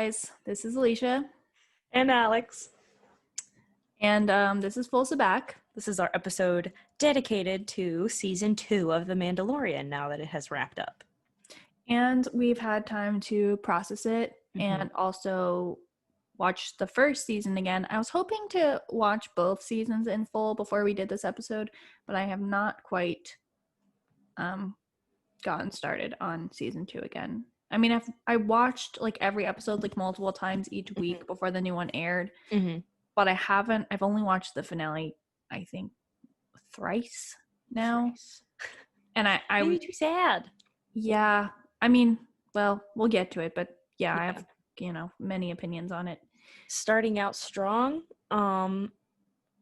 guys. This is Elisha. And Alex. And this is Fulsa Back. This is our episode dedicated to Season 2 of The Mandalorian, now that it has wrapped up. And we've had time to process it and also watch the first season again. I was hoping to watch both seasons in full before we did this episode, but I have not quite gotten started on Season 2 again. I mean, I watched like every episode like multiple times each week before the new one aired, but I've only watched the finale, I think, thrice now. And I made me too sad. Yeah, I mean, well, we'll get to it, but yeah, I have, many opinions on it. Starting out strong,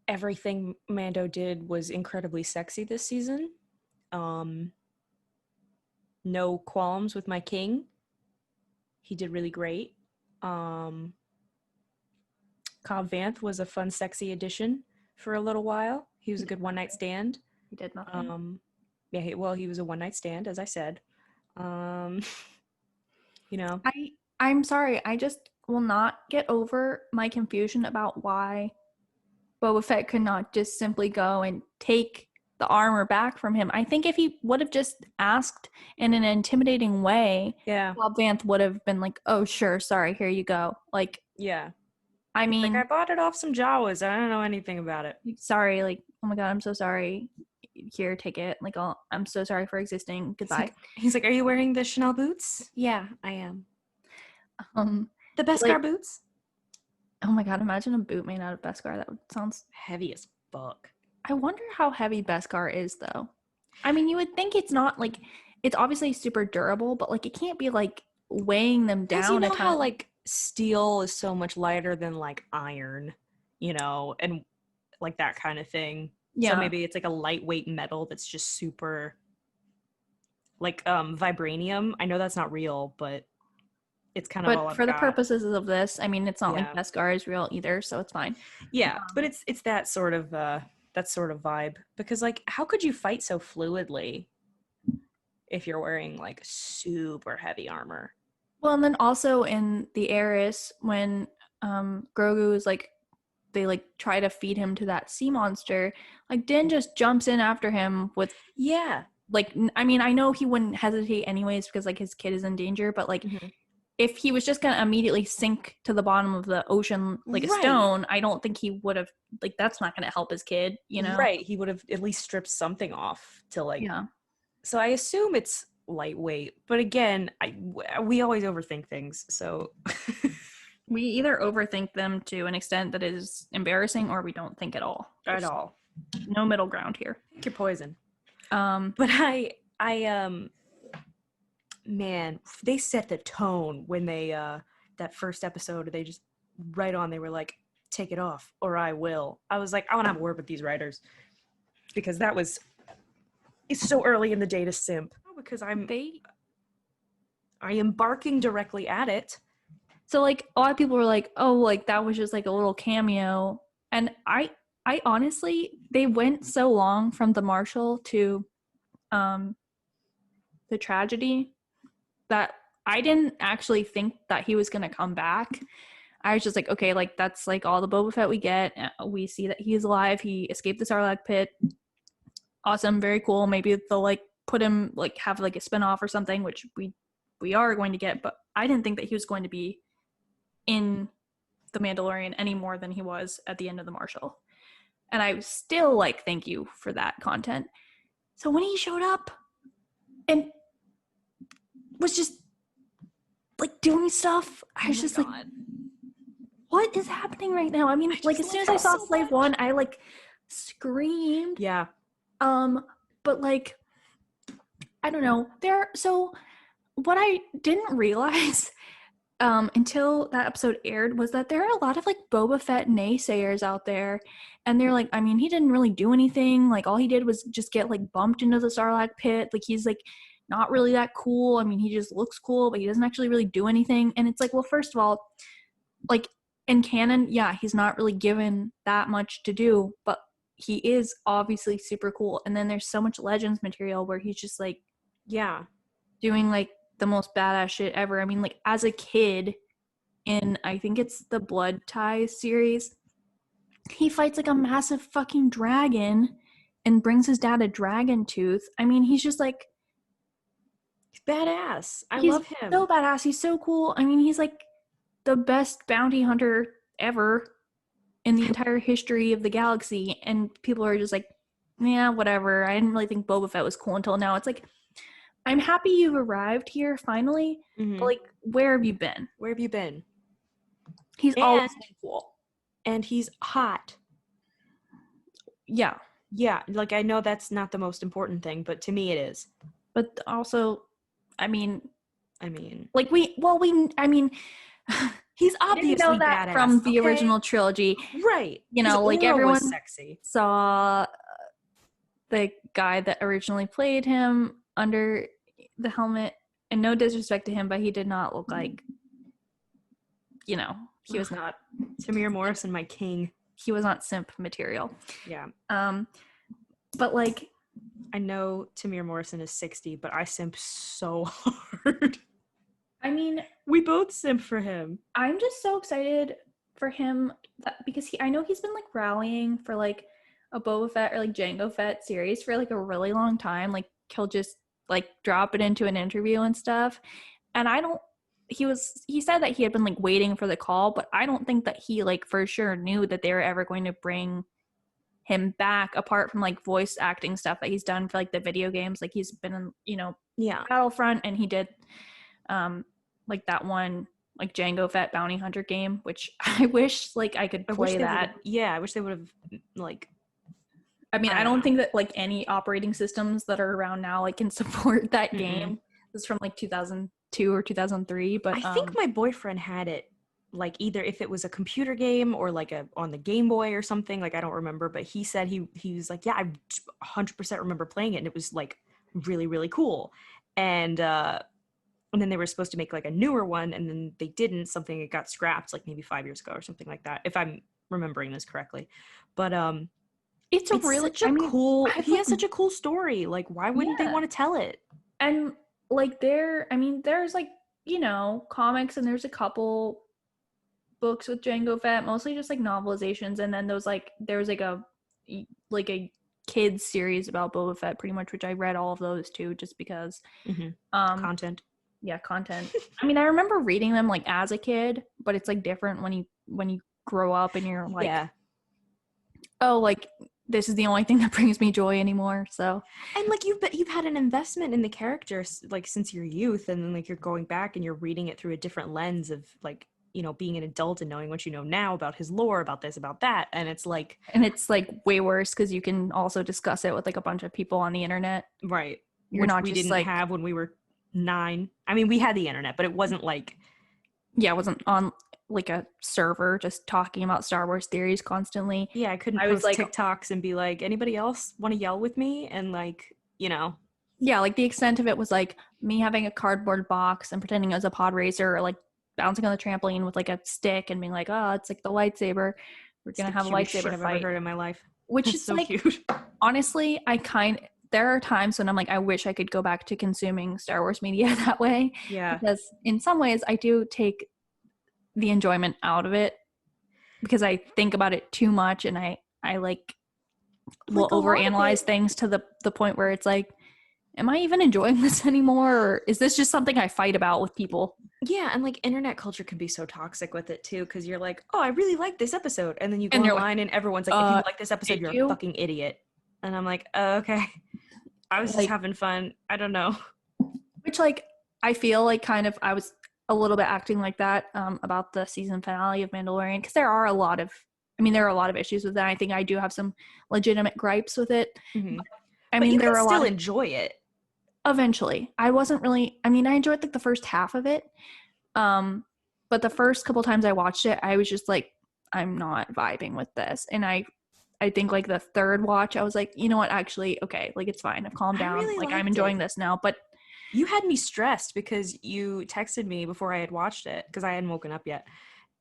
everything Mando did was incredibly sexy this season. No qualms with my king. He did really great. Cobb Vanth was a fun, sexy addition for a little while. He was a good one-night stand. He did nothing. He was a one-night stand, as I said. I'm sorry. I just will not get over my confusion about why Boba Fett could not just simply go and take the armor back from him. I think if he would have just asked in an intimidating way, Cobb Vanth would have been like, "Oh, sure, sorry, here you go." Like, yeah. I mean, like, I bought it off some Jawas. I don't know anything about it. Sorry, like, oh my god, I'm so sorry. Here, take it. Like, I'm so sorry for existing. Goodbye. He's like, "Are you wearing the Chanel boots?" Yeah, I am. The Beskar boots. Oh my god, imagine a boot made out of Beskar. That sounds heavy as fuck. I wonder how heavy Beskar is, though. I mean, you would think it's not, like, it's obviously super durable, but, like, it can't be, like, weighing them down. You know how, like, steel is so much lighter than, like, iron, and, like, that kind of thing. Yeah. So maybe it's, like, a lightweight metal that's just super, like, vibranium. I know that's not real, but it's kind of all I've got. But for the purposes of this, I mean, it's not like Beskar is real either, so it's fine. Yeah, but it's that sort of vibe, because, like, how could you fight so fluidly if you're wearing, like, super heavy armor? Well, and then also in the Heiress, when Grogu is like, they like try to feed him to that sea monster, like, Din just jumps in after him with like, I mean, I know he wouldn't hesitate anyways because, like, his kid is in danger, but, like, if he was just gonna immediately sink to the bottom of the ocean like a stone, I don't think he would have, like, that's not gonna help his kid, Right, he would have at least stripped something off to, like, so I assume it's lightweight, but again, we always overthink things, so we either overthink them to an extent that is embarrassing, or we don't think at all. No middle ground here. Pick your poison. But I man, they set the tone when they that first episode, they just they were like, "Take it off or I will." I was like, I want to have a word with these writers, because it's so early in the day to simp, because I am barking directly at it. So, like, a lot of people were like, "Oh, like, that was just like a little cameo," and I honestly, they went so long from the Marshal to the tragedy that I didn't actually think that he was going to come back. I was just like, okay, like, that's like all the Boba Fett we get. We see that he's alive. He escaped the Sarlacc pit. Awesome. Very cool. Maybe they'll, like, put him, like, have like a spinoff or something, which we are going to get, but I didn't think that he was going to be in The Mandalorian any more than he was at the end of the Marshal. And I was still like, thank you for that content. So when he showed up and was just, like, doing stuff, I was just like, what is happening right now? I mean, like, as soon as I saw Slave One, I, like, screamed. Yeah. But, like, I don't know. So what I didn't realize until that episode aired was that there are a lot of, like, Boba Fett naysayers out there, and they're like, I mean, he didn't really do anything. Like, all he did was just get, like, bumped into the Sarlacc pit. Like, he's, like, not really that cool. I mean, he just looks cool, but he doesn't actually really do anything. And it's like, well, first of all, like, in canon, yeah, he's not really given that much to do, but he is obviously super cool. And then there's so much Legends material where he's just, like, doing, like, the most badass shit ever. I mean, like, as a kid, in, I think it's the Blood Ties series. He fights like a massive fucking dragon and brings his dad a dragon tooth. I mean, he's just like, he's badass. I he's love him. so badass. He's so cool. I mean, he's like the best bounty hunter ever in the entire history of the galaxy. And people are just like, yeah, whatever. I didn't really think Boba Fett was cool until now. It's like, I'm happy you've arrived here finally, but like, where have you been? Where have you been? He's always been cool. And he's hot. Yeah. Yeah, like I know that's not the most important thing, but to me it is. But also, I mean, like he's obviously know that badass from the original trilogy, right? You know, like everyone sexy. Saw the guy that originally played him under the helmet, and no disrespect to him, but he did not look like, you know, he was not Tamir Morrison, my king. He was not simp material. Yeah. But like, I know Tamir Morrison is 60, but I simp so hard. I mean, we both simp for him. I'm just so excited for him because I know he's been like rallying for like a Boba Fett or like Jango Fett series for like a really long time. Like he'll just like drop it into an interview and stuff. And he said that he had been like waiting for the call, but I don't think that he like for sure knew that they were ever going to bring him back, apart from like voice acting stuff that he's done for like the video games. Like he's been in, you know, Battlefront, and he did like that one like Jango Fett bounty hunter game, which I wish like I could play that. I wish they would have like, I mean, I don't think that like any operating systems that are around now like can support that game. This is from like 2002 or 2003, but I think my boyfriend had it, like either if it was a computer game or like on the Game Boy or something, like I don't remember, but he said he was like, yeah, I 100% remember playing it, and it was like really, really cool. And then they were supposed to make like a newer one, and then they didn't. Something, it got scrapped like maybe 5 years ago or something like that, if I'm remembering this correctly. But it's really such a cool, he has such a cool story. Like, why wouldn't they want to tell it? And like there's like, you know, comics, and there's a couple books with Jango Fett, mostly just like novelizations, and then there was like a kids series about Boba Fett, pretty much, which I read all of those too, just because content. Yeah, content. I mean, I remember reading them like as a kid, but it's like different when you grow up and you're like, oh, like this is the only thing that brings me joy anymore. So, and like you've had an investment in the characters like since your youth, and then like you're going back and you're reading it through a different lens of like, you know, being an adult and knowing what you know now about his lore, about this, about that, and it's like way worse because you can also discuss it with like a bunch of people on the internet, right? You're not we just didn't like have when we were 9. I mean, we had the internet, but it wasn't like, it wasn't on like a server just talking about Star Wars theories constantly. I couldn't post like TikToks and be like, anybody else want to yell with me, and like, you know, like the extent of it was like me having a cardboard box and pretending it was a pod racer, or like bouncing on the trampoline with like a stick and being like, oh, it's like the lightsaber, we're gonna have a lightsaber I've fight. ever heard in my life, which is so like, cute. Honestly, there are times when I'm like, I wish I could go back to consuming Star Wars media that way. Yeah. Because in some ways I do take the enjoyment out of it because I think about it too much, and I like will overanalyze things to the point where it's like, am I even enjoying this anymore? Or is this just something I fight about with people? Yeah, and like internet culture can be so toxic with it too, because you're like, oh, I really like this episode, and then you go online and everyone's like, if you like this episode, you're a fucking idiot. And I'm like, okay. I was just having fun. I don't know. Which, like, I feel like kind of I was a little bit acting like that about the season finale of Mandalorian, because there are a lot of issues with that. I think I do have some legitimate gripes with it. Mm-hmm. I mean, there are a lot. Still enjoy it. Eventually, I wasn't really. I mean, I enjoyed like the first half of it, but the first couple times I watched it, I was just like, I'm not vibing with this, and I think like the third watch, I was like, you know what, actually, okay, like it's fine. I've calmed down. Really, like I'm enjoying this now. But you had me stressed because you texted me before I had watched it, because I hadn't woken up yet.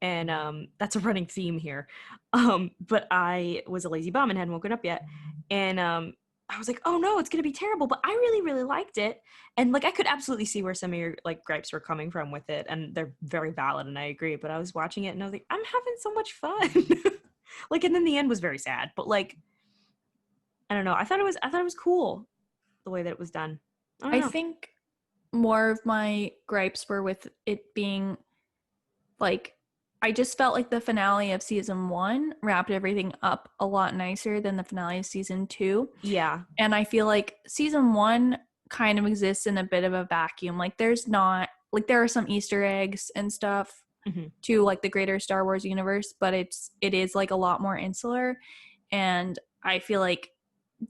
And that's a running theme here. But I was a lazy bum and hadn't woken up yet. And I was like, oh no, it's gonna be terrible. But I really, really liked it. And like I could absolutely see where some of your like gripes were coming from with it. And they're very valid and I agree. But I was watching it and I was like, I'm having so much fun. Like, and then the end was very sad. But like, I don't know. I thought it was cool the way that it was done. I think more of my gripes were with it being like, I just felt like the finale of season 1 wrapped everything up a lot nicer than the finale of season 2. Yeah. And I feel like season 1 kind of exists in a bit of a vacuum. Like there's not, like there are some Easter eggs and stuff to like the greater Star Wars universe, but it is like a lot more insular. And I feel like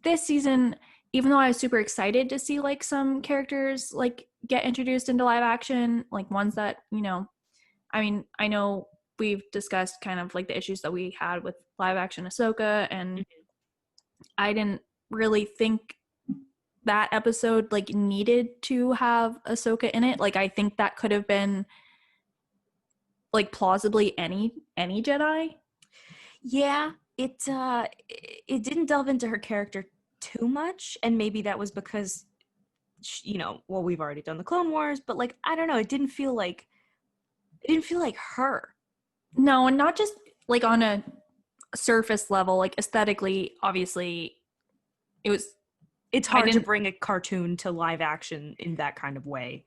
this season, even though I was super excited to see like some characters like get introduced into live action, like ones that, you know, I mean, I know we've discussed kind of like the issues that we had with live action Ahsoka, and I didn't really think that episode like needed to have Ahsoka in it. Like I think that could have been like plausibly any Jedi. Yeah, it didn't delve into her character too much, and maybe that was because you know, well, we've already done the Clone Wars, but like I don't know, it didn't feel like her. No, and not just like on a surface level, like aesthetically, obviously it's hard to bring a cartoon to live action in that kind of way.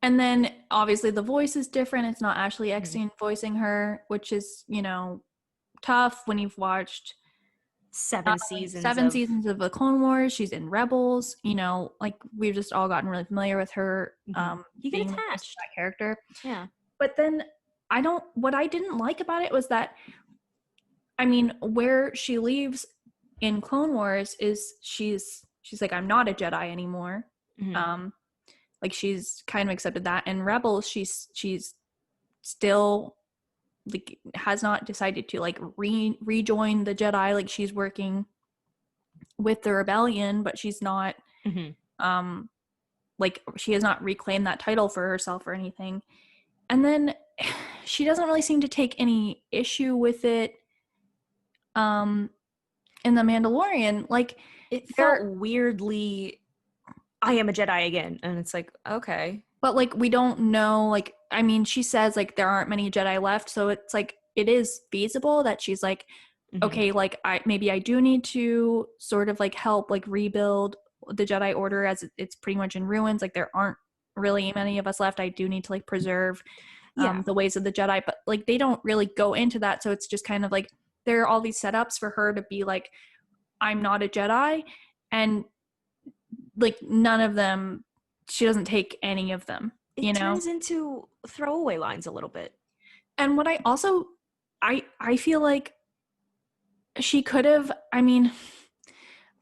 And then obviously the voice is different. It's not Ashley Eckstein voicing her, which is, you know, tough when you've watched 7 seasons seasons of the Clone Wars. She's in Rebels, you know, like we've just all gotten really familiar with her you get attached to that character. Yeah. But then what I didn't like about it was that, I mean, where she leaves in Clone Wars is she's like, I'm not a Jedi anymore. Like she's kind of accepted that. In Rebels, she's still like has not decided to like rejoin the Jedi. Like she's working with the rebellion, but she's not like she has not reclaimed that title for herself or anything. And then she doesn't really seem to take any issue with it in the Mandalorian. Like it felt weirdly, I am a Jedi again, and it's like, okay, but like we don't know, like I mean she says like there aren't many Jedi left, so it's like it is feasible that she's like okay, like I do need to sort of like help like rebuild the Jedi Order as it's pretty much in ruins. Like there aren't really many of us left. I do need to like preserve the ways of the Jedi, but like they don't really go into that. So it's just kind of like there are all these setups for her to be like, I'm not a Jedi, and like none of them, she doesn't take any of them. It turns into throwaway lines a little bit. And what I also I feel like she could have, I mean,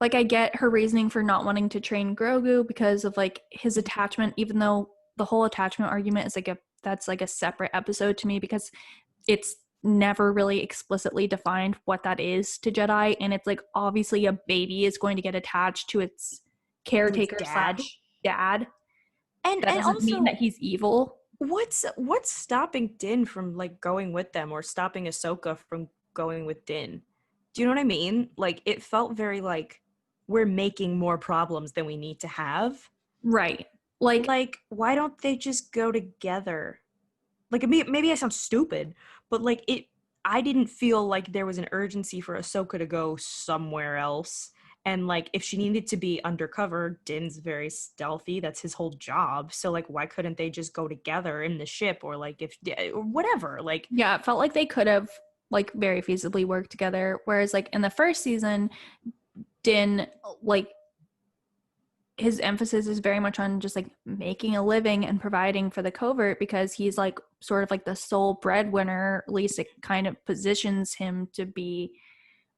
like I get her reasoning for not wanting to train Grogu because of like his attachment, even though the whole attachment argument is like that's like a separate episode to me because it's never really explicitly defined what that is to Jedi, and it's like obviously a baby is going to get attached to its caretaker / dad. And that doesn't also mean that he's evil. What's stopping Din from like going with them, or stopping Ahsoka from going with Din? Do you know what I mean? Like it felt very like we're making more problems than we need to have. Right. Like why don't they just go together? Like maybe I sound stupid, but like I didn't feel like there was an urgency for Ahsoka to go somewhere else. And like if she needed to be undercover, Din's very stealthy. That's his whole job. So like why couldn't they just go together in the ship, or like if or whatever? Like yeah, it felt like they could have like very feasibly worked together. Whereas like in the first season, Din like his emphasis is very much on just like making a living and providing for the covert because he's like sort of like the sole breadwinner. At least it kind of positions him to be,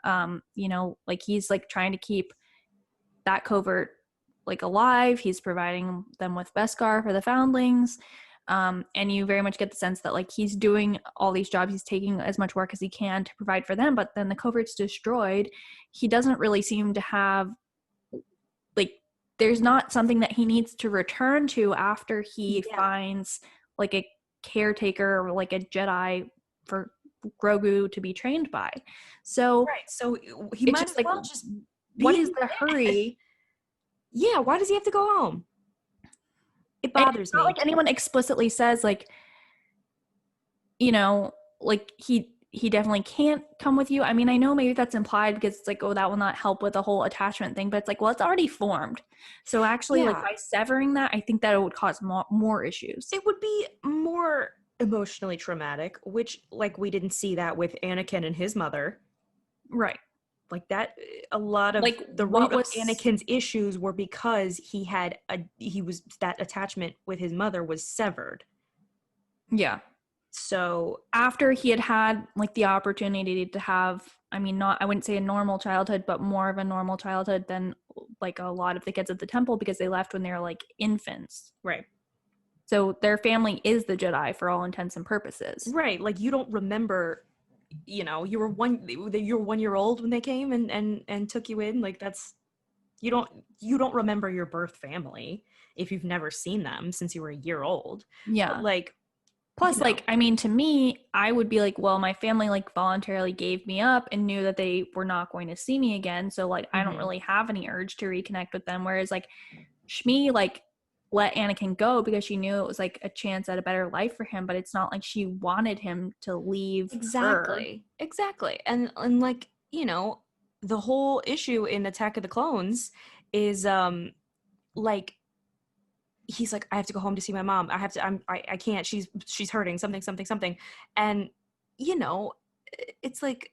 you know, like he's like trying to keep that covert like alive. He's providing them with Beskar for the foundlings. And you very much get the sense that like he's doing all these jobs, he's taking as much work as he can to provide for them, but then the covert's destroyed. He doesn't really seem to have like, there's not something that he needs to return to after he finds like a caretaker or like a Jedi for Grogu to be trained by. So right, so he might as well just what is the hurry? Yeah, why does he have to go home? It bothers it's not me. like anyone explicitly says like, you know, like he definitely can't come with you. I mean, I know maybe that's implied because it's like, oh, that will not help with the whole attachment thing, but it's like, well, it's already formed. So actually, like by severing that, I think that it would cause more issues. It would be more emotionally traumatic, which like we didn't see that with Anakin and his mother. Right. Like that, a lot of like the root of Anakin's issues were because that attachment with his mother was severed. Yeah. So after he had like the opportunity to have, I mean, not, I wouldn't say a normal childhood, but more of a normal childhood than like a lot of the kids at the temple because they left when they were like infants. Right. So their family is the Jedi for all intents and purposes. Right. Like you don't remember, you know, you were 1 year old when they came and took you in. Like that's, you don't remember your birth family if you've never seen them since you were a year old. Yeah. But like, plus, like, I mean, to me, I would be like, well, my family like voluntarily gave me up and knew that they were not going to see me again. So like, I don't really have any urge to reconnect with them. Whereas like Shmi like let Anakin go because she knew it was like a chance at a better life for him, but it's not like she wanted him to leave her. Exactly. And like, you know, the whole issue in Attack of the Clones is like he's like, I have to go home to see my mom. I can't, she's hurting, something. And you know, it's like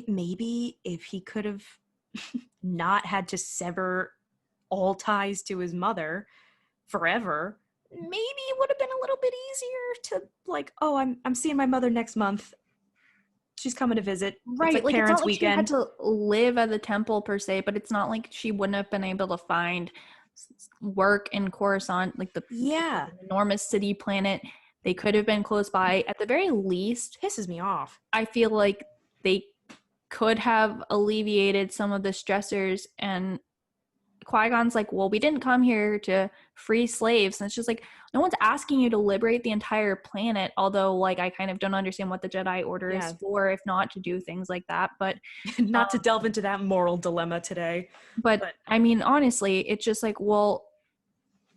maybe if he could have not had to sever all ties to his mother forever, maybe it would have been a little bit easier to like, oh, I'm seeing my mother next month. She's coming to visit. Right. It's like parents' it's not like weekend. She had to live at the temple per se, but it's not like she wouldn't have been able to find work in Coruscant, like the enormous city planet. They could have been close by. At the very least, pisses me off. I feel like they could have alleviated some of the stressors, and Qui-Gon's like, well, we didn't come here to free slaves. And it's just like, no one's asking you to liberate the entire planet, although like I kind of don't understand what the Jedi Order is for, if not to do things like that. But not to delve into that moral dilemma today. But I mean, honestly, it's just like, well,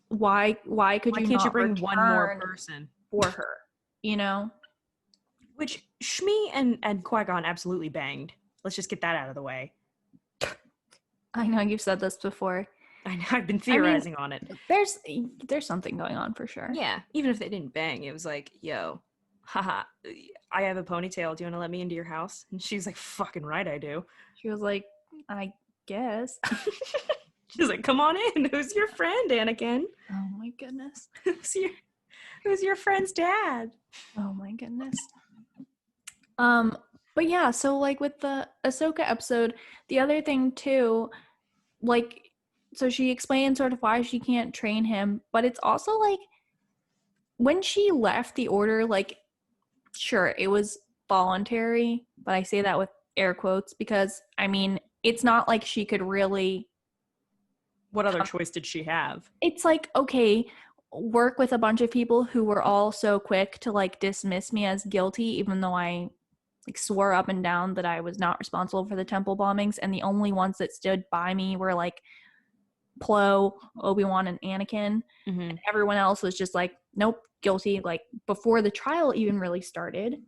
why can't you bring one more person for her, you know? Which Shmi and Qui-Gon absolutely banged. Let's just get that out of the way. I know you've said this before. I know, I've been theorizing on it. There's something going on for sure. Yeah, even if they didn't bang, it was like, yo, haha, I have a ponytail. Do you want to let me into your house? And she's like, fucking right, I do. She was like, I guess. She's like, come on in. Who's your friend, Anakin? Oh my goodness. Who's your friend's dad? Oh my goodness. But yeah, so like with the Ahsoka episode, the other thing too, like, so she explained sort of why she can't train him, but it's also like when she left the order, like, sure, it was voluntary, but I say that with air quotes because I mean, it's not like she could really. What other choice did she have? It's like, okay, work with a bunch of people who were all so quick to like dismiss me as guilty, even though I like swore up and down that I was not responsible for the temple bombings, and the only ones that stood by me were like Plo, Obi-Wan, and Anakin. And everyone else was just like, nope, guilty, like before the trial even really started.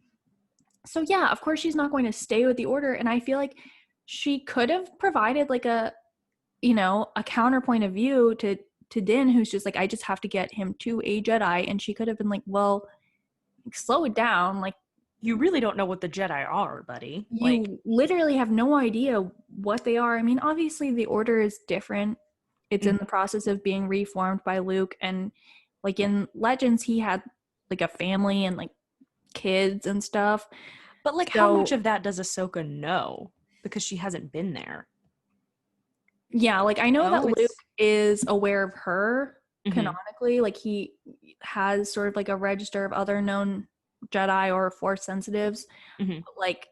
So yeah, of course she's not going to stay with the order, and I feel like she could have provided like a, you know, a counterpoint of view to Din, who's just like, I just have to get him to a Jedi, and she could have been like, well, slow it down, like, you really don't know what the Jedi are, buddy. You literally have no idea what they are. I mean, obviously the Order is different. It's in the process of being reformed by Luke, and like in Legends, he had like a family and like kids and stuff. But like, how much of that does Ahsoka know? Because she hasn't been there. Yeah, like I know that Luke is aware of her canonically. Like he has sort of like a register of other known Jedi or Force sensitives. But like,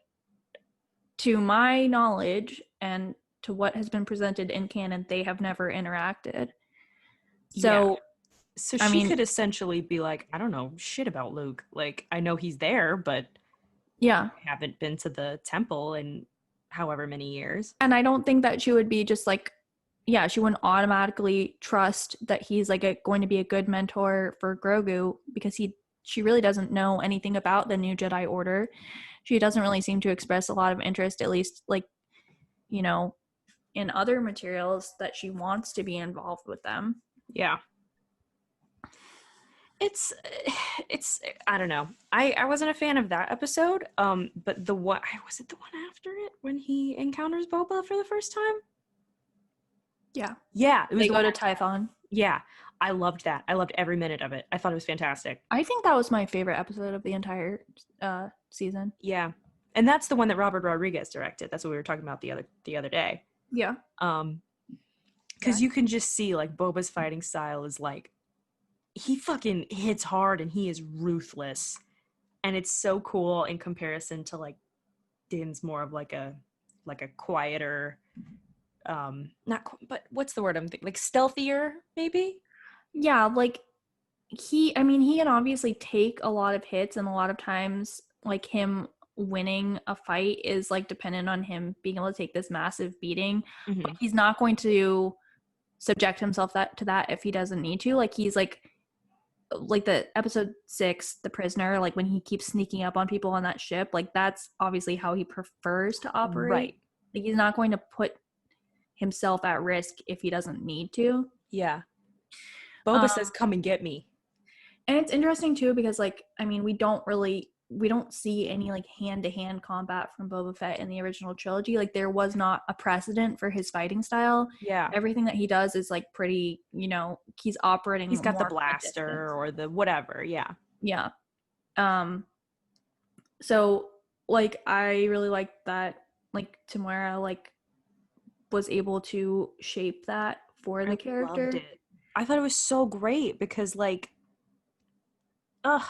to my knowledge and to what has been presented in canon, they have never interacted. So, so she could essentially be like, I don't know shit about Luke. Like, I know he's there, but yeah, I haven't been to the temple, and however many years. And I don't think that she would be just like, yeah, she wouldn't automatically trust that he's like going to be a good mentor for Grogu, because she really doesn't know anything about the new Jedi Order. She doesn't really seem to express a lot of interest, at least like, you know, in other materials, that she wants to be involved with them. Yeah. It's I don't know. I wasn't a fan of that episode. But the one, was it the one after it when he encounters Boba for the first time? Yeah, it was They go to Tython. Yeah, I loved that. I loved every minute of it. I thought it was fantastic. I think that was my favorite episode of the entire season. Yeah, and that's the one that Robert Rodriguez directed. That's what we were talking about the other day. Yeah. Because you can just see like Boba's fighting style is like, he fucking hits hard and he is ruthless, and it's so cool in comparison to like Din's more of like a quieter, but what's the word I'm thinking, like stealthier maybe. Yeah, like he can obviously take a lot of hits, and a lot of times like him winning a fight is like dependent on him being able to take this massive beating. Mm-hmm. But he's not going to subject himself to that if he doesn't need to. Like he's like the episode 6, the prisoner, like when he keeps sneaking up on people on that ship, like that's obviously how he prefers to operate. Right. Like he's not going to put himself at risk if he doesn't need to. Yeah. Boba says, "Come and get me." And it's interesting too, because like, I mean, we don't see any like hand-to-hand combat from Boba Fett in the original trilogy. Like there was not a precedent for his fighting style. Yeah. Everything that he does is like pretty, he's operating. He's got the blaster or the whatever. Yeah. Yeah. So like, I really liked that, like Tamara like was able to shape that for the character. Loved it. I thought it was so great because like, no,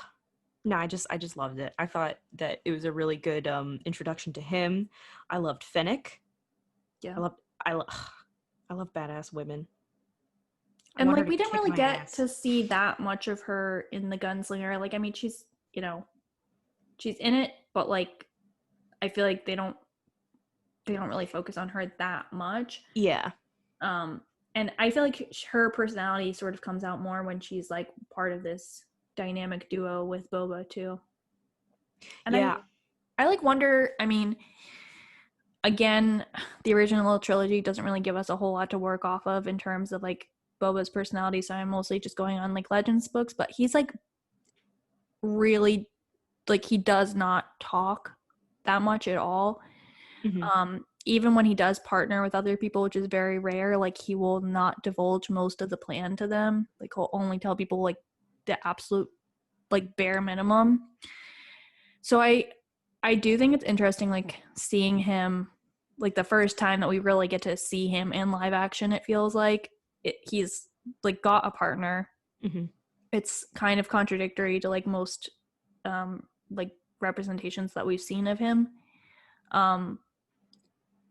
I just loved it. I thought that it was a really good introduction to him. I loved Fennec. Yeah. I love badass women. And like we didn't really get to see that much of her in the Gunslinger. Like, I mean, she's she's in it, but like I feel like they don't really focus on her that much. Yeah. And I feel like her personality sort of comes out more when she's like part of this dynamic duo with Boba too. And yeah, I like wonder, I mean, again, the original trilogy doesn't really give us a whole lot to work off of in terms of like Boba's personality, so I'm mostly just going on like Legends books, but he's like really, like he does not talk that much at all. Mm-hmm. Even when he does partner with other people, which is very rare, like he will not divulge most of the plan to them. Like he'll only tell people like the absolute like bare minimum. So I do think it's interesting like seeing him, like the first time that we really get to see him in live action, it feels like he's like got a partner. Mm-hmm. It's kind of contradictory to like most like representations that we've seen of him.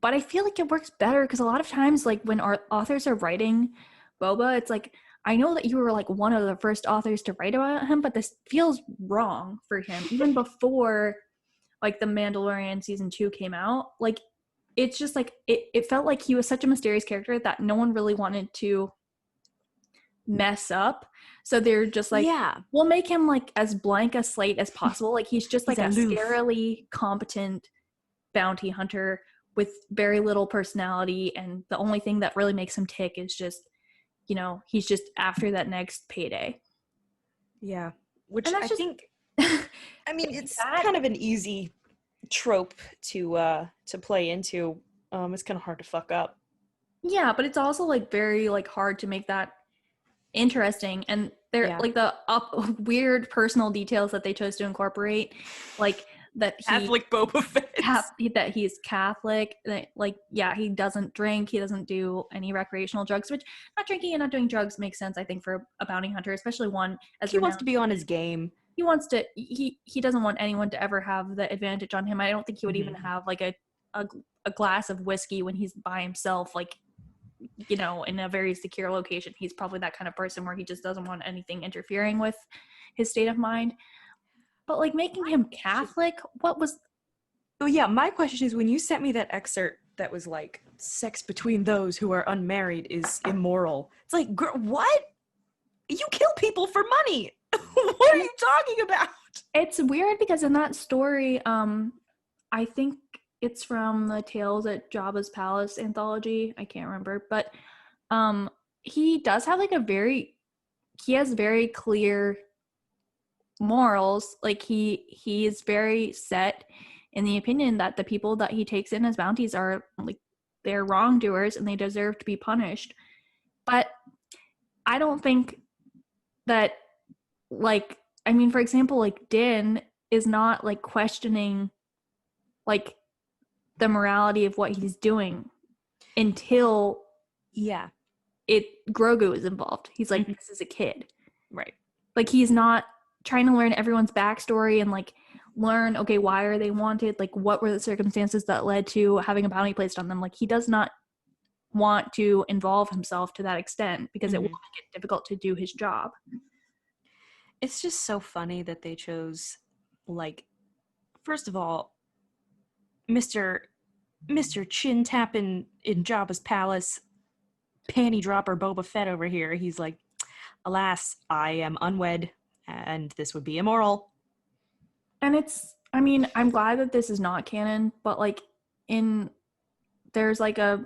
But I feel like it works better because a lot of times, like when our authors are writing Boba, it's like, I know that you were like one of the first authors to write about him, but this feels wrong for him. Even before like the Mandalorian season 2 came out, like it's just like, it felt like he was such a mysterious character that no one really wanted to mess up. So they're just like, yeah, we'll make him like as blank a slate as possible. Like he's just like a scarily competent bounty hunter with very little personality, and the only thing that really makes him tick is just, he's just after that next payday. Yeah, which I think I mean, it's kind of an easy trope to play into. It's kind of hard to fuck up. Yeah, but it's also like very like hard to make that interesting, and they're like the weird personal details that they chose to incorporate, like that Catholic Boba Fett. That he's Catholic, that like he doesn't drink, he doesn't do any recreational drugs, which not drinking and not doing drugs makes sense, I think, for a bounty hunter, especially one as he wants to be on his game. He wants to he doesn't want anyone to ever have the advantage on him. I don't think he would even have like a glass of whiskey when he's by himself, like in a very secure location. He's probably that kind of person where he just doesn't want anything interfering with his state of mind. But like making him Catholic, what was Oh yeah, my question is, when you sent me that excerpt that was like, sex between those who are unmarried is immoral. It's like, girl, what? You kill people for money. What are you talking about? It's weird because in that story, I think it's from the Tales at Jabba's Palace anthology. I can't remember, but he does have like he has very clear morals. Like he is very set in the opinion that the people that he takes in as bounties are like, they're wrongdoers and they deserve to be punished. But I don't think that, like, I mean, for example, like Din is not like questioning like the morality of what he's doing until Grogu is involved. He's like, this is a kid. Right. Like, he's not trying to learn everyone's backstory and like learn, okay, why are they wanted? Like, what were the circumstances that led to having a bounty placed on them? Like, he does not want to involve himself to that extent because it will make it difficult to do his job. It's just so funny that they chose, like, first of all, Mr. Chin Tappin in Jabba's palace, panty dropper Boba Fett over here. He's like, alas, I am unwed, and this would be immoral. And it's, I mean, I'm glad that this is not canon, but like there's like a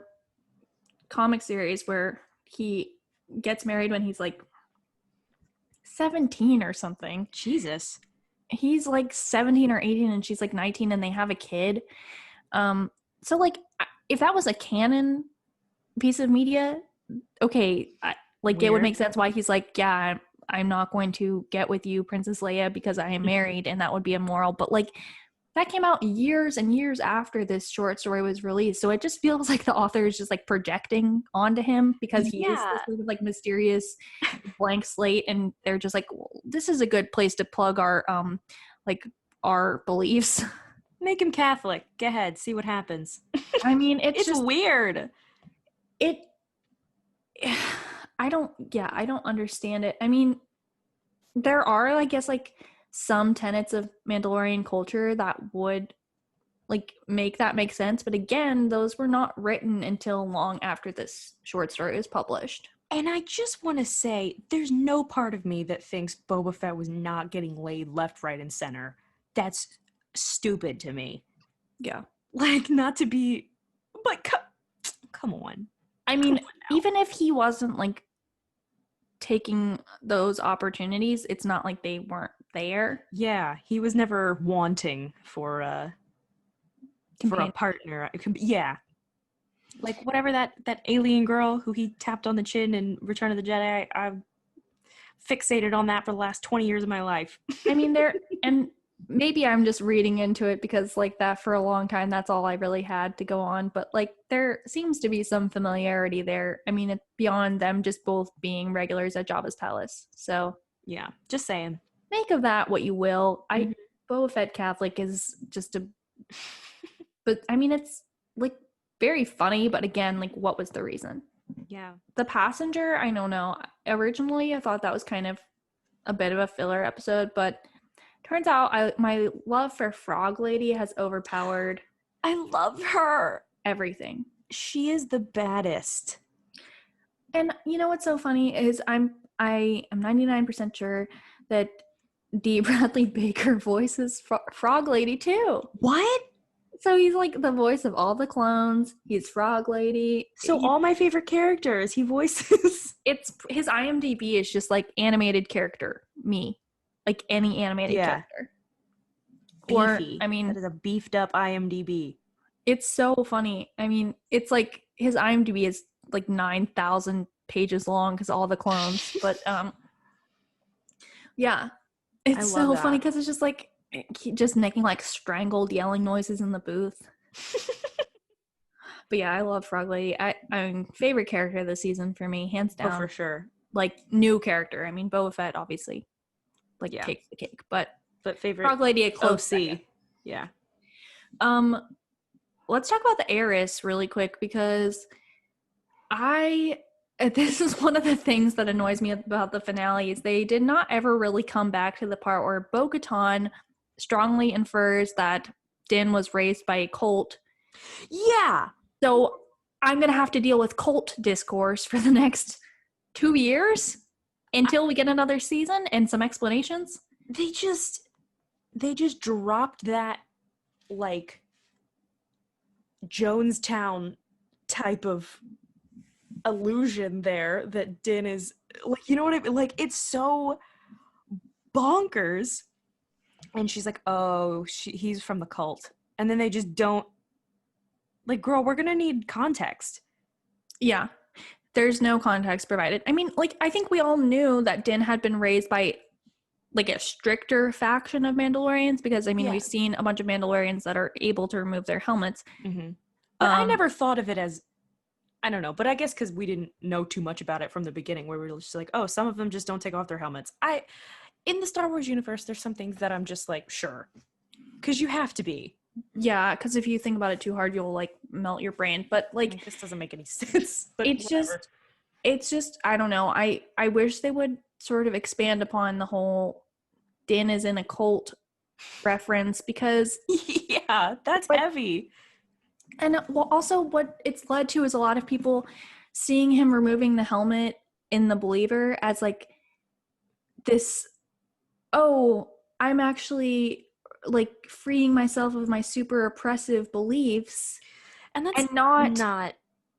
comic series where he gets married when he's like 17 or something. Jesus. He's like 17 or 18 and she's like 19 and they have a kid. So like, if that was a canon piece of media, okay, like Weird. It would make sense why he's like, yeah, I'm not going to get with you, Princess Leia, because I am married, and that would be immoral. But like, that came out years and years after this short story was released, so it just feels like the author is just like projecting onto him because he is this sort of like mysterious blank slate, and they're just like, well, this is a good place to plug our our beliefs. Make him Catholic. Go ahead, see what happens. I mean, it's just weird. I don't understand it. I mean, there are, I guess, like some tenets of Mandalorian culture that would like make that make sense. But again, those were not written until long after this short story was published. And I just want to say, there's no part of me that thinks Boba Fett was not getting laid left, right, and center. That's stupid to me. Yeah. Like, not to be, but come on. I mean, even if he wasn't like taking those opportunities, it's not like they weren't there. Yeah, he was never wanting for a partner. Yeah. Like whatever that alien girl who he tapped on the chin in Return of the Jedi, I've fixated on that for the last 20 years of my life. I mean, and maybe I'm just reading into it because like that for a long time, that's all I really had to go on. But like there seems to be some familiarity there. I mean, it's beyond them just both being regulars at Jabba's palace. So yeah, just saying. Make of that what you will. Boba Fett Catholic is just but I mean, it's like very funny, but again, like what was the reason? Yeah. The passenger, I don't know. Originally, I thought that was kind of a bit of a filler episode, but turns out my love for Frog Lady has overpowered. I love her. Everything. She is the baddest. And you know what's so funny is I am 99% sure that D. Bradley Baker voices Frog Lady too. What? So he's like the voice of all the clones. He's Frog Lady. So all my favorite characters he voices. It's his IMDb is just like animated character me. Like any animated character. Beefy. Or, I mean, that is a beefed up IMDb. It's so funny. I mean, it's like his IMDb is like 9,000 pages long because all the clones. But yeah, it's so funny because it's just like just making like strangled yelling noises in the booth. But yeah, I love Frog Lady. I mean, favorite character of the season for me, hands down. Oh, for sure. Like new character. I mean, Boba Fett obviously. Like takes the cake, but favorite Frog Lady a close second. Yeah. Let's talk about the heiress really quick because this is one of the things that annoys me about the finale is they did not ever really come back to the part where Bo-Katan strongly infers that Din was raised by a cult. Yeah. So I'm going to have to deal with cult discourse for the next 2 years until we get another season and some explanations. They just dropped that, like, Jonestown type of illusion there that Din is, like, you know what I mean? Like, it's so bonkers. And she's like, oh, he's from the cult. And then they just don't, like, girl, we're gonna need context. Yeah. There's no context provided. I mean, like, I think we all knew that Din had been raised by, like, a stricter faction of Mandalorians because, I mean, we've seen a bunch of Mandalorians that are able to remove their helmets. Mm-hmm. But I never thought of it as, I don't know, but I guess because we didn't know too much about it from the beginning, where we were just like, oh, some of them just don't take off their helmets. In the Star Wars universe, there's some things that I'm just like, sure. Because you have to be. Yeah, because if you think about it too hard, you'll, like, melt your brain. But, like, this doesn't make any sense. But it's just I don't know. I wish they would sort of expand upon the whole Din is in a cult reference, because yeah, that's heavy. And also what it's led to is a lot of people seeing him removing the helmet in The Believer as, like, this, oh, I'm actually, like, freeing myself of my super oppressive beliefs, and that's not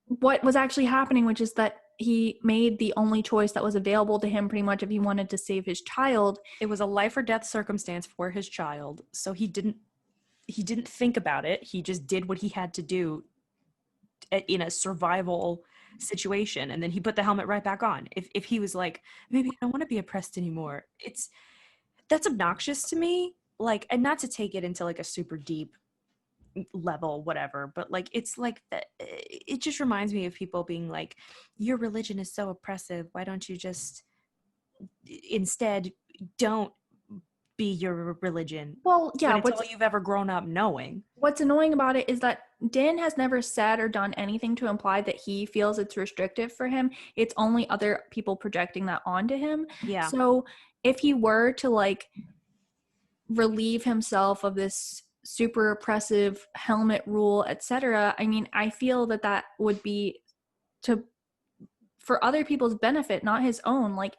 what was actually happening, which is that he made the only choice that was available to him pretty much if he wanted to save his child. It was a life or death circumstance for his child, so he didn't think about it. He just did what he had to do in a survival situation, and then he put the helmet right back on. If he was like, maybe I don't want to be oppressed anymore, that's obnoxious to me. Like, and not to take it into, like, a super deep level, whatever, but, like, it's like it just reminds me of people being like, your religion is so oppressive, why don't you just instead don't be your religion? Well, yeah, when it's all you've ever grown up knowing. What's annoying about it is that Din has never said or done anything to imply that he feels it's restrictive for him. It's only other people projecting that onto him. Yeah. So if he were to, like, relieve himself of this super oppressive helmet rule, etc., I mean, I feel that would be for other people's benefit, not his own. Like,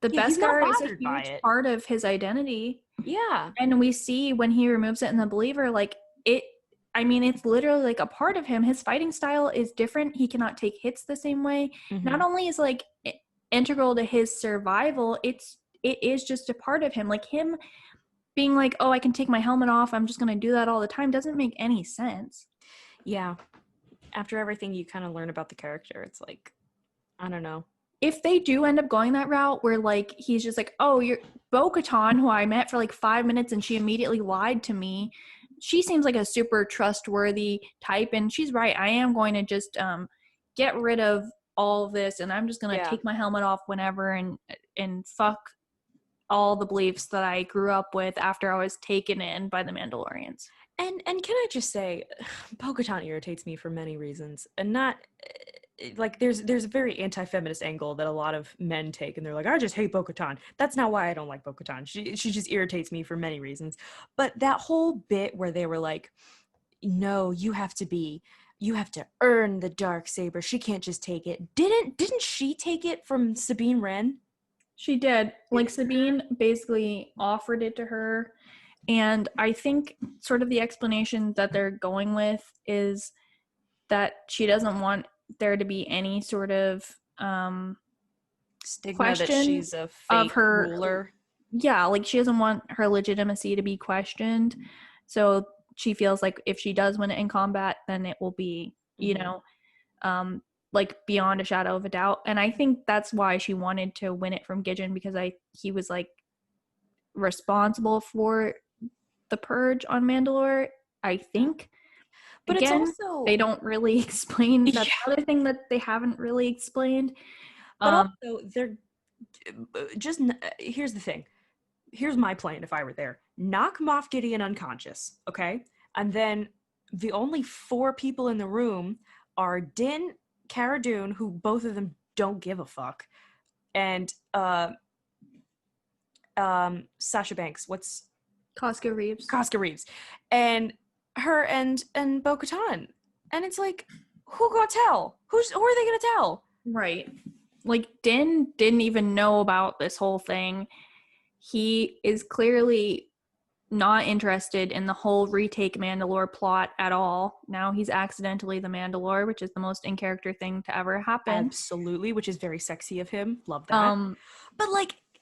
the Beskar is a huge part of his identity. Yeah. And we see when he removes it in The Believer, like, it's literally, like, a part of him. His fighting style is different. He cannot take hits the same way. Mm-hmm. Not only is, like, integral to his survival, it is just a part of him. Like, him being like, oh, I can take my helmet off, I'm just going to do that all the time, doesn't make any sense. Yeah. After everything you kind of learn about the character, it's like, I don't know. If they do end up going that route where, like, he's just like, oh, you're Bo-Katan, who I met for, like, 5 minutes and she immediately lied to me. She seems like a super trustworthy type, and she's right. I am going to just get rid of all of this, and I'm just going to take my helmet off whenever and fuck all the beliefs that I grew up with after I was taken in by the Mandalorians. And can I just say, Bo-Katan irritates me for many reasons, and not like there's a very anti-feminist angle that a lot of men take, and they're like, I just hate Bo-Katan. That's not why I don't like Bo-Katan. She just irritates me for many reasons. But that whole bit where they were like, no, you have to earn the dark saber. She can't just take it. Didn't she take it from Sabine Wren? She did. Like, Sabine basically offered it to her. And I think sort of the explanation that they're going with is that she doesn't want there to be any sort of stigma question that she's a fake ruler. Yeah, like, she doesn't want her legitimacy to be questioned. So she feels like if she does win it in combat, then it will be, you know, like, beyond a shadow of a doubt. And I think that's why she wanted to win it from Gideon, because he was, like, responsible for the purge on Mandalore, I think. But again, it's also, they don't really explain. That's the other thing that they haven't really explained. But also, they're just, here's the thing. Here's my plan if I were there. Knock Moff Gideon unconscious, okay? And then the only 4 people in the room are Din, Cara Dune, who both of them don't give a fuck, and Sasha Banks. What's Costco Reeves. Costco Reeves. And her and Bo-Katan. And it's like, who gonna tell? Who are they gonna tell? Right. Like, Din didn't even know about this whole thing. He is clearly not interested in the whole retake Mandalore plot at all. Now he's accidentally the Mandalore, which is the most in-character thing to ever happen. Absolutely, which is very sexy of him. Love that.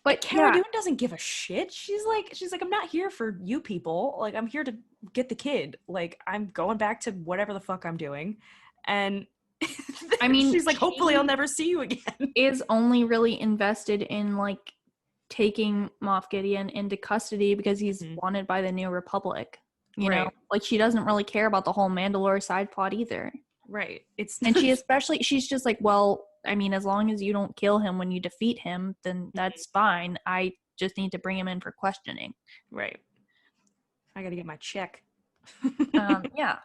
But Cara Dune doesn't give a shit. She's like, I'm not here for you people. Like, I'm here to get the kid. Like, I'm going back to whatever the fuck I'm doing. And I mean, she's like, hopefully I'll never see you again. Is only really invested in like taking Moff Gideon into custody because he's wanted by the New Republic. You know, like she doesn't really care about the whole Mandalore side plot either. Right. And she's just like, well, I mean, as long as you don't kill him when you defeat him, then that's fine. I just need to bring him in for questioning. Right. I gotta get my check. Yeah.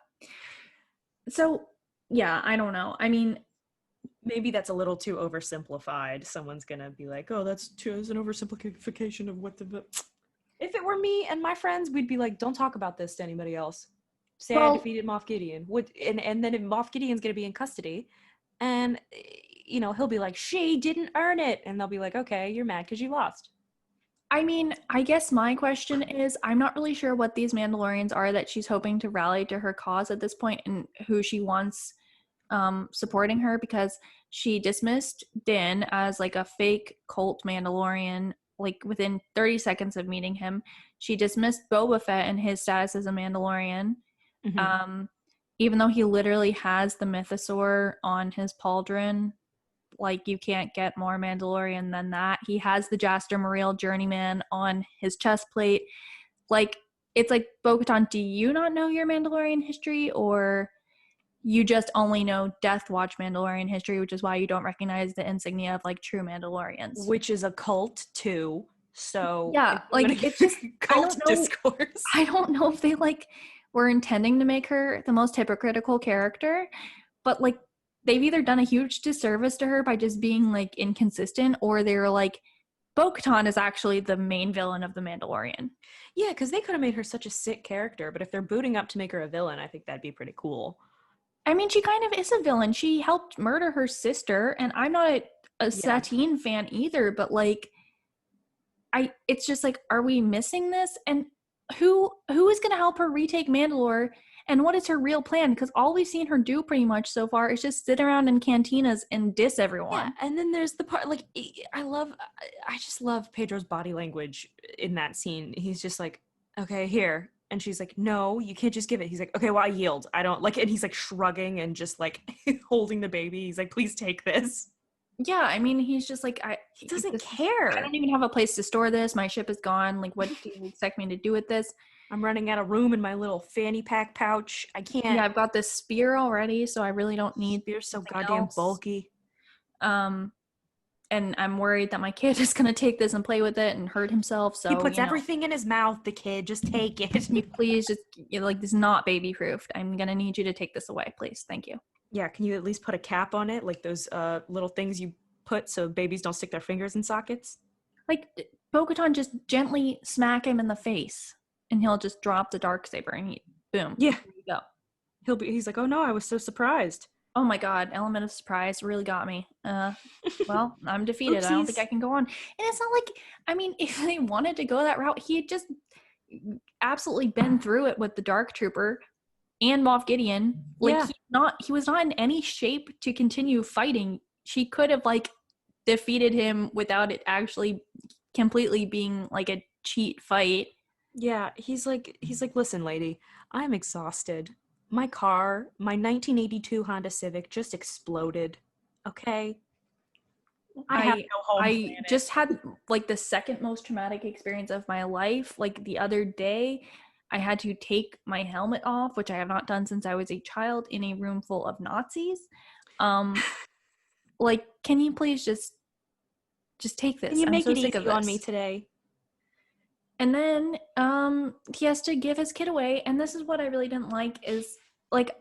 So, yeah, I don't know. I mean, maybe that's a little too oversimplified. Someone's gonna be like, oh, that's an oversimplification of what the... If it were me and my friends, we'd be like, don't talk about this to anybody else. Say I defeated Moff Gideon. And then if Moff Gideon's gonna be in custody, and, you know, he'll be like, she didn't earn it. And they'll be like, okay, you're mad because you lost. I mean, I guess my question is, I'm not really sure what these Mandalorians are that she's hoping to rally to her cause at this point and who she wants supporting her, because she dismissed Din as like a fake cult Mandalorian like within 30 seconds of meeting him. She dismissed Boba Fett and his status as a Mandalorian, even though he literally has the mythosaur on his pauldron. Like, you can't get more Mandalorian than that. He has the Jaster Muriel journeyman on his chest plate. Like, it's like, Bo-Katan, do you not know your Mandalorian history, or you just only know Death Watch Mandalorian history, which is why you don't recognize the insignia of like true Mandalorians, which is a cult too. So yeah, like it's just cult discourse. I don't know if they like were intending to make her the most hypocritical character, but like they've either done a huge disservice to her by just being like inconsistent, or they were like, Bo-Katan is actually the main villain of The Mandalorian. Yeah, because they could have made her such a sick character, but if they're booting up to make her a villain, I think that'd be pretty cool. I mean, she kind of is a villain. She helped murder her sister, and I'm not a Satine fan either, but like, it's just like, are we missing this? And who is going to help her retake Mandalore, and what is her real plan? Because all we've seen her do pretty much so far is just sit around in cantinas and diss everyone. Yeah, and then there's the part, like, I just love Pedro's body language in that scene. He's just like, okay, here. And she's like, no, you can't just give it. He's like, okay, well, I yield. I don't like, and he's like shrugging and just like holding the baby. He's like, please take this. Yeah, I mean, he's just like, he doesn't care. I don't even have a place to store this. My ship is gone. Like, what do you expect me to do with this? I'm running out of room in my little fanny pack pouch. I can't. Yeah, I've got this spear already, so I really don't need. Spear's so goddamn bulky. And I'm worried that my kid is gonna take this and play with it and hurt himself. So he puts everything in his mouth. The kid, just take it. Please, just like, this is not baby proofed. I'm gonna need you to take this away, please. Thank you. Yeah, can you at least put a cap on it, like those little things you put so babies don't stick their fingers in sockets? Like, Bo-Katan, just gently smack him in the face, and he'll just drop the Darksaber, and boom. Yeah, there you go. He's like, oh no, I was so surprised. Oh my god, element of surprise really got me. Well, I'm defeated. I don't think I can go on. And it's not like, I mean, if they wanted to go that route, he had just absolutely been through it with the Dark Trooper and Moff Gideon. Like, he was not in any shape to continue fighting. She could have like defeated him without it actually completely being like a cheat fight. Yeah, he's like, listen, lady, I'm exhausted. My car, my 1982 Honda Civic, just exploded. Okay? I have no home planet. Just had like the second most traumatic experience of my life. Like, the other day, I had to take my helmet off, which I have not done since I was a child, in a room full of Nazis. Like, can you please just take this? Can you make it easy on me today? And then he has to give his kid away, and this is what I really didn't like, is like,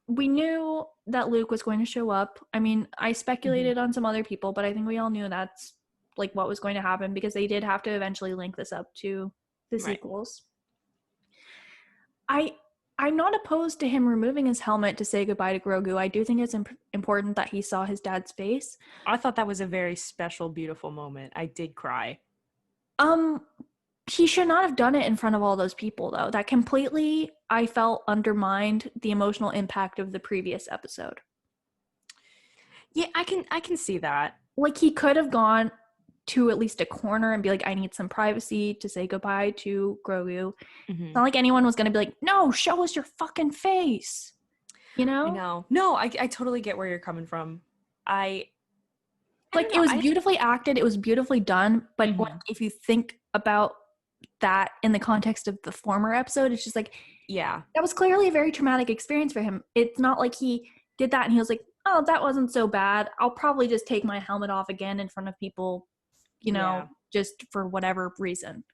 we knew that Luke was going to show up. I mean, I speculated on some other people, but I think we all knew that's like what was going to happen, because they did have to eventually link this up to the sequels. I'm not opposed to him removing his helmet to say goodbye to Grogu. I do think it's important that he saw his dad's face. I thought that was a very special, beautiful moment. I did cry. He should not have done it in front of all those people, though. That completely, I felt, undermined the emotional impact of the previous episode. Yeah, I can see that. Like, he could have gone to at least a corner and be like, I need some privacy to say goodbye to Grogu. It's not like anyone was going to be like, no, show us your fucking face. You know? I know. No, I totally get where you're coming from. It was beautifully acted. It was beautifully done. But if you think about that in the context of the former episode, it's just like, yeah, that was clearly a very traumatic experience for him. It's not like he did that and he was like, oh, that wasn't so bad. I'll probably just take my helmet off again in front of people, you know, just for whatever reason.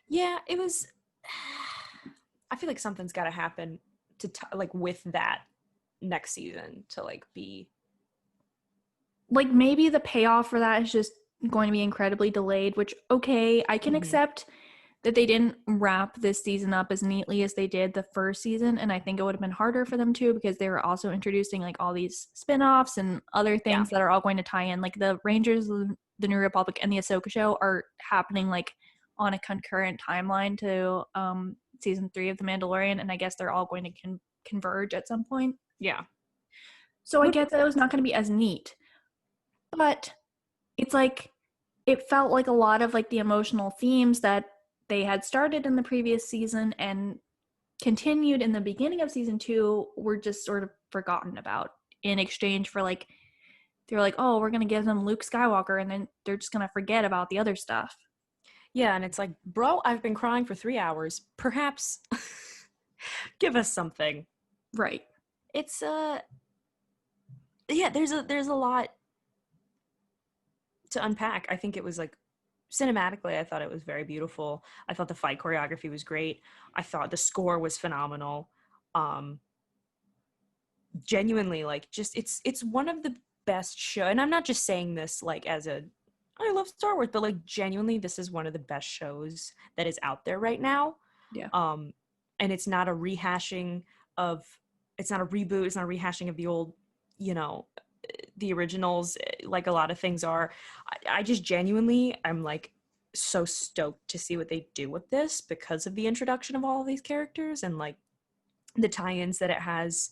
Yeah, it was. I feel like something's got to happen to like with that next season to like be. Like, maybe the payoff for that is just going to be incredibly delayed, which, okay, I can accept that they didn't wrap this season up as neatly as they did the first season, and I think it would have been harder for them to, because they were also introducing like all these spin-offs and other things that are all going to tie in. Like the Rangers, the New Republic, and the Ahsoka show are happening like on a concurrent timeline to season 3 of The Mandalorian, and I guess they're all going to converge at some point. Yeah. So I get that it was not going to be as neat, but it's like, it felt like a lot of like the emotional themes that they had started in the previous season and continued in the beginning of season 2 were just sort of forgotten about in exchange for like, they were like, oh, we're going to give them Luke Skywalker, and then they're just going to forget about the other stuff. Yeah, and it's like, bro, I've been crying for 3 hours. Perhaps give us something. Right. It's yeah, there's a lot to unpack. I think it was like, cinematically, I thought it was very beautiful. I thought the fight choreography was great. I thought the score was phenomenal. Genuinely, like, just it's one of the best show, and I'm not just saying this like as a I love Star Wars, but like genuinely, this is one of the best shows that is out there right now. Yeah. And it's not a rehashing of, it's not a reboot, it's not a rehashing of the old, you know, the originals like a lot of things are. I just genuinely, I'm like so stoked to see what they do with this because of the introduction of all of these characters and like the tie-ins that it has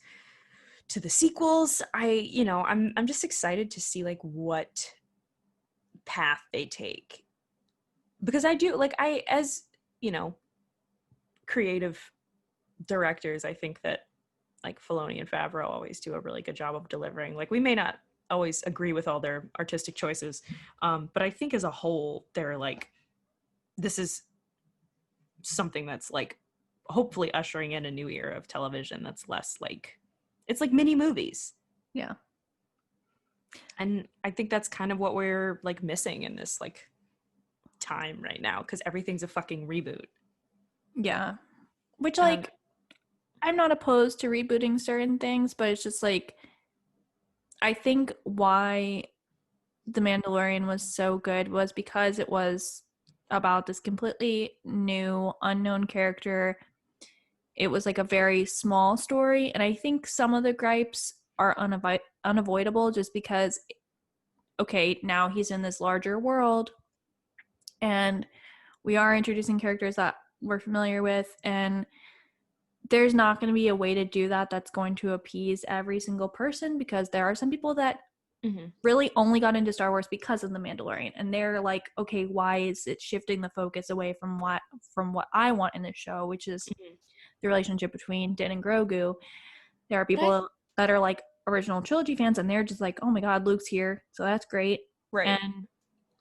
to the sequels. I'm just excited to see like what path they take, because I do like, as you know, creative directors, I think that like Filoni and Favreau always do a really good job of delivering. Like, we may not always agree with all their artistic choices, but I think as a whole, they're like, this is something that's like hopefully ushering in a new era of television that's less like, it's like mini movies. Yeah. And I think that's kind of what we're like missing in this like time right now, because everything's a fucking reboot. Yeah. Which like, I'm not opposed to rebooting certain things, but it's just like, I think why The Mandalorian was so good was because it was about this completely new, unknown character. It was like a very small story, and I think some of the gripes are unavoidable just because, okay, now he's in this larger world, and we are introducing characters that we're familiar with, and there's not going to be a way to do that that's going to appease every single person, because there are some people that really only got into Star Wars because of The Mandalorian, and they're like, okay, why is it shifting the focus away from what I want in this show, which is the relationship between Din and Grogu. There are people that are like original trilogy fans, and they're just like, oh my god, Luke's here, so that's great. Right. And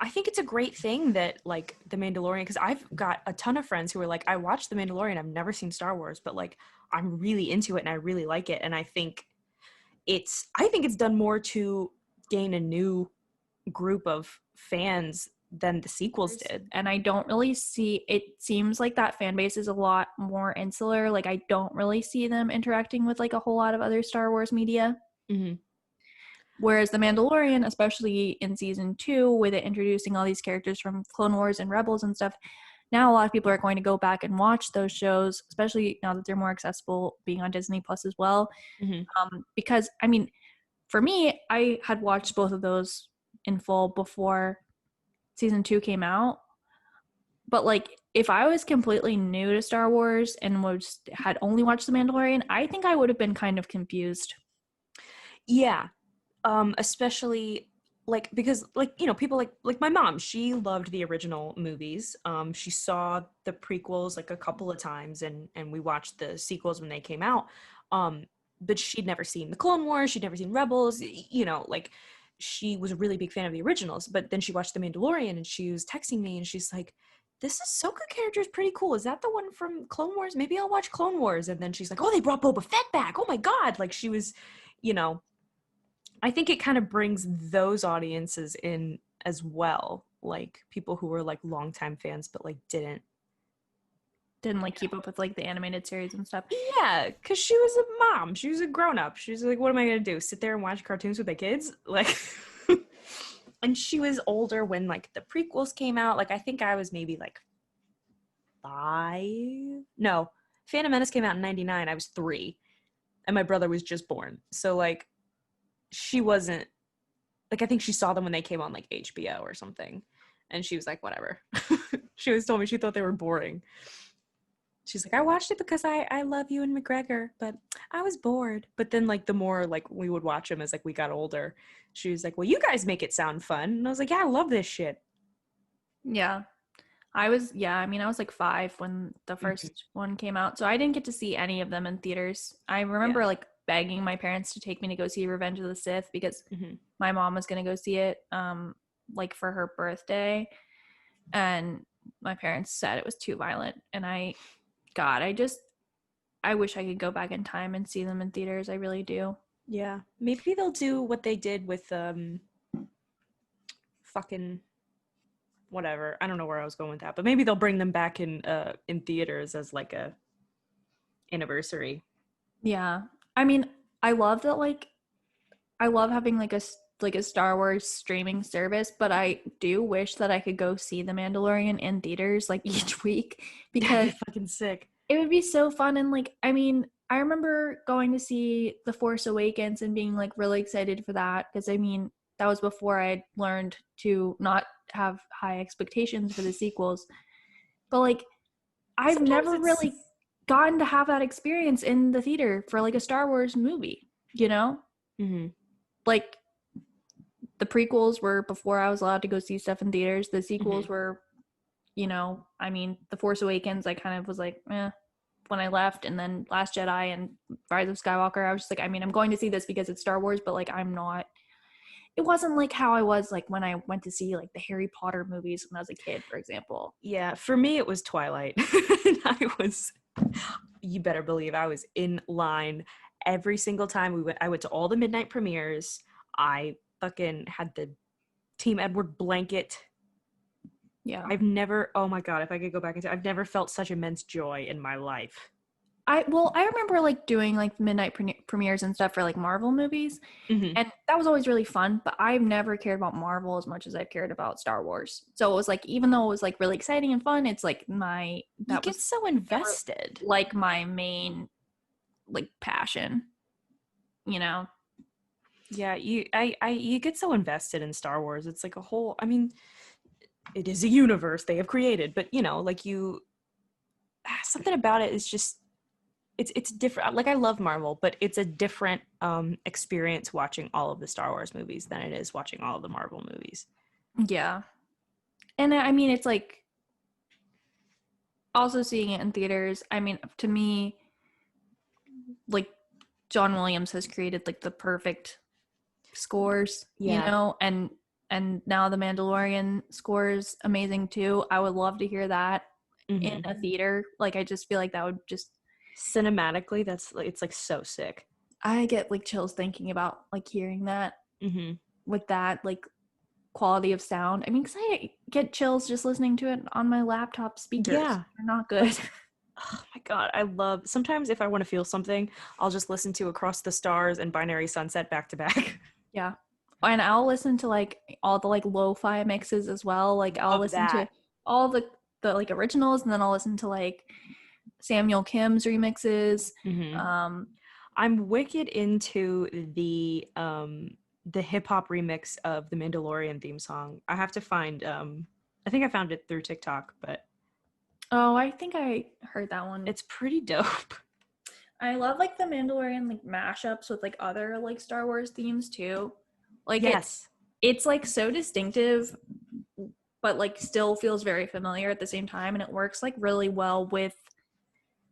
I think it's a great thing that like The Mandalorian, because I've got a ton of friends who are like, I watched The Mandalorian, I've never seen Star Wars, but like I'm really into it and I really like it, and I think it's done more to gain a new group of fans than the sequels did. And I don't really see, it seems like that fan base is a lot more insular. Like, I don't really see them interacting with like a whole lot of other Star Wars media. Whereas The Mandalorian, especially in season 2, with it introducing all these characters from Clone Wars and Rebels and stuff, now a lot of people are going to go back and watch those shows, especially now that they're more accessible, being on Disney Plus as well. Because I mean, for me, I had watched both of those in full before season 2 came out. But like, if I was completely new to Star Wars and had only watched The Mandalorian, I think I would have been kind of confused. Yeah. Especially like, because like, you know, people like my mom, she loved the original movies. She saw the prequels like a couple of times, and we watched the sequels when they came out. But she'd never seen the Clone Wars, she'd never seen Rebels, you know, like she was a really big fan of the originals. But then she watched The Mandalorian, and she was texting me, and she's like, this Ahsoka character is pretty cool. Is that the one from Clone Wars? Maybe I'll watch Clone Wars. And then she's like, oh, they brought Boba Fett back. Oh my God. Like, she was, you know, I think it kind of brings those audiences in as well. Like people who were like longtime fans, but like didn't like keep up with like the animated series and stuff. Yeah, because she was a mom. She was a grown up. She was like, what am I going to do? Sit there and watch cartoons with my kids? Like, and she was older when like the prequels came out. Like, I think I was maybe like 5. No, Phantom Menace came out in 99. I was 3. And my brother was just born. So like, she wasn't, like, I think she saw them when they came on like HBO or something. And she was like, whatever. She always told me she thought they were boring. She's like, I watched it because I love Ewan McGregor, but I was bored. But then like the more like we would watch them as like we got older, she was like, well, you guys make it sound fun. And I was like, yeah, I love this shit. Yeah. I was like 5 when the first one came out. So I didn't get to see any of them in theaters. I remember like begging my parents to take me to go see Revenge of the Sith because my mom was going to go see it like for her birthday. And my parents said it was too violent. And I wish I could go back in time and see them in theaters. I really do. Yeah. Maybe they'll do what they did with fucking whatever. I don't know where I was going with that, but maybe they'll bring them back in theaters as like a anniversary. Yeah. I mean, I love that, like, I love having like a Star Wars streaming service, but I do wish that I could go see The Mandalorian in theaters like each week because fucking sick. It would be so fun. And like, I mean, I remember going to see The Force Awakens and being like really excited for that because I mean, that was before I learned to not have high expectations for the sequels. But like, I've never really gotten to have that experience in the theater for like a Star Wars movie, you know? Like, the prequels were before I was allowed to go see stuff in theaters. The sequels were, you know, I mean, The Force Awakens, I kind of was like, when I left, and then Last Jedi and Rise of Skywalker, I was just like, I mean, I'm going to see this because it's Star Wars, but like, it wasn't like how I was like when I went to see like the Harry Potter movies when I was a kid, for example. Yeah, for me it was Twilight. You better believe I was in line every single time I went to all the midnight premieres. I fucking had the Team Edward blanket. Yeah. I've never, oh my God, if I could go back and say, I've never felt such immense joy in my life. I remember like doing like midnight premieres and stuff for like Marvel movies, and that was always really fun, but I've never cared about Marvel as much as I've cared about Star Wars. So it was like, even though it was like really exciting and fun, it's like you get so invested. Like my main like passion, you know? Yeah, you get so invested in Star Wars. It's like a whole, I mean, it is a universe they have created, but you know, like something about it is just, it's different. Like, I love Marvel, but it's a different experience watching all of the Star Wars movies than it is watching all of the Marvel movies. Yeah. And I mean, it's like also seeing it in theaters. I mean, to me, like, John Williams has created like the perfect scores, you know, and now the Mandalorian score is amazing too. I would love to hear that in a theater. Like, I just feel like that would just cinematically, it's like so sick. I get like chills thinking about like hearing that with that like quality of sound. I mean, because I get chills just listening to it on my laptop speakers. Yeah, they're not good. Oh my God, sometimes if I want to feel something, I'll just listen to Across the Stars and Binary Sunset back to back. Yeah. And I'll listen to like all the like lo-fi mixes as well. Like, I'll listen to all the the like originals, and then I'll listen to like Samuel Kim's remixes. I'm wicked into the hip hop remix of the Mandalorian theme song. I have to find I think I found it through TikTok, but I think I heard that one. it's pretty dope. I love like the Mandalorian like mashups with like other like Star Wars themes too. Like yes. It's like so distinctive, but like still feels very familiar at the same time, and it works like really well with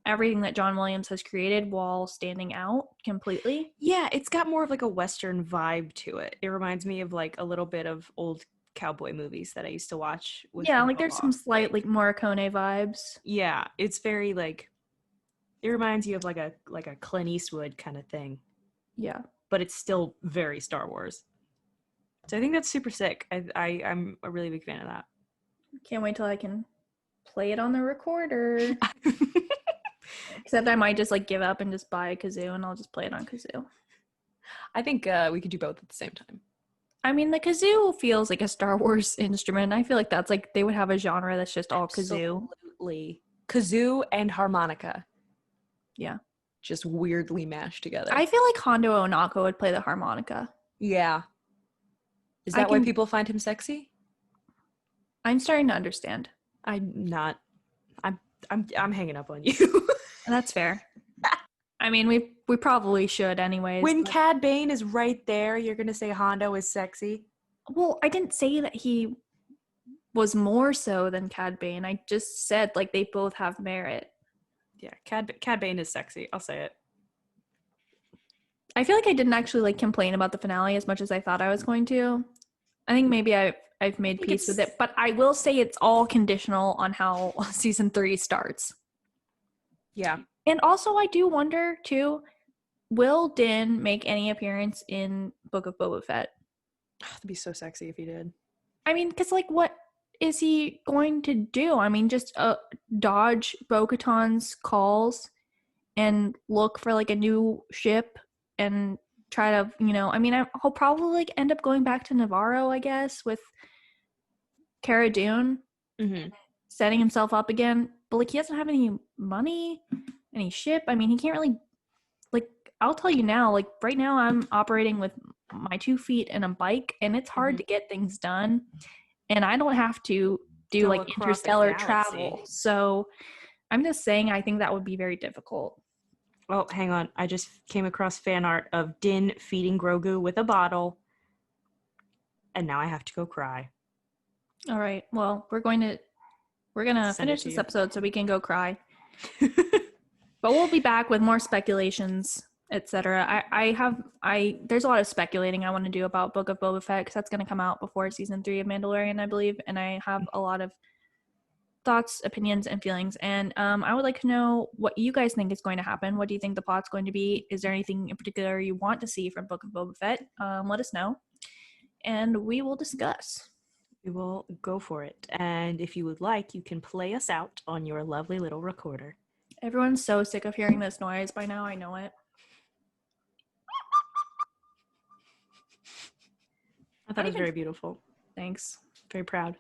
everything that John Williams has created while standing out completely. Yeah, it's got more of like a Western vibe to it. It reminds me of like a little bit of old cowboy movies that I used to watch with like there's some slight like Morricone vibes. Yeah, it's very like, it reminds you of like a Clint Eastwood kind of thing. Yeah. But it's still very Star Wars. So I think that's super sick. I'm a really big fan of that. Can't wait till I can play it on the recorder. Except I might just like give up and just buy a kazoo and I'll just play it on kazoo. I think we could do both at the same time. I mean, the kazoo feels like a Star Wars instrument. I feel like that's like they would have a genre that's just all kazoo. Absolutely. Kazoo and harmonica. Yeah. Just weirdly mashed together. I feel like Hondo Onako would play the harmonica. Yeah. Is that why people find him sexy? I'm starting to understand. I'm not. I'm hanging up on you. That's fair. I mean, we probably should anyways. When Cad Bane is right there, you're going to say Hondo is sexy? Well, I didn't say that he was more so than Cad Bane. I just said, like, they both have merit. Yeah, Cad Bane is sexy. I'll say it. I feel like I didn't actually, like, complain about the finale as much as I thought I was going to. I think maybe I've made peace with it. But I will say it's all conditional on how season 3 starts. Yeah. And also, I do wonder, too, will Din make any appearance in Book of Boba Fett? That'd be so sexy if he did. I mean, because, like, what is he going to do? I mean, just dodge Bo-Katan's calls and look for, like, a new ship and try to, I mean, he'll probably, like, end up going back to Navarro, I guess, with Cara Dune, setting himself up again. But, like, he doesn't have any money, any ship. I mean, he can't really, like, I'll tell you now, like, right now I'm operating with my 2 feet and a bike, and it's hard to get things done. And I don't have to do, like, interstellar travel. So I'm just saying I think that would be very difficult. Oh, hang on. I just came across fan art of Din feeding Grogu with a bottle. And now I have to go cry. All right. Well, we're going to finish this episode so we can go cry. But we'll be back with more speculations, etc. There's a lot of speculating I want to do about Book of Boba Fett because that's going to come out before season 3 of Mandalorian, I believe, and I have a lot of thoughts, opinions, and feelings. And I would like to know what you guys think is going to happen. What do you think the plot's going to be? Is there anything in particular you want to see from Book of Boba Fett? Let us know, and we will discuss. We will go for it. And if you would like, you can play us out on your lovely little recorder. Everyone's so sick of hearing this noise by now. I know it. I thought it was very beautiful. Thanks. Very proud.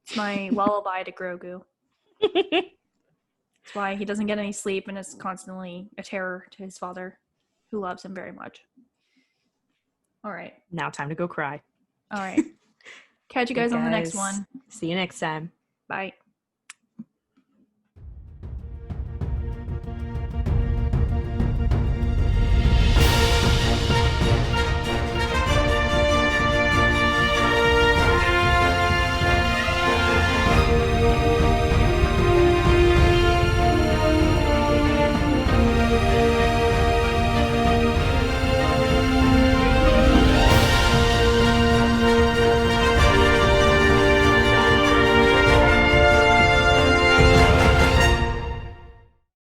It's my lullaby to Grogu. That's why he doesn't get any sleep and is constantly a terror to his father, who loves him very much. All right. Now time to go cry. All right. Catch you guys on the next one. See you next time. Bye.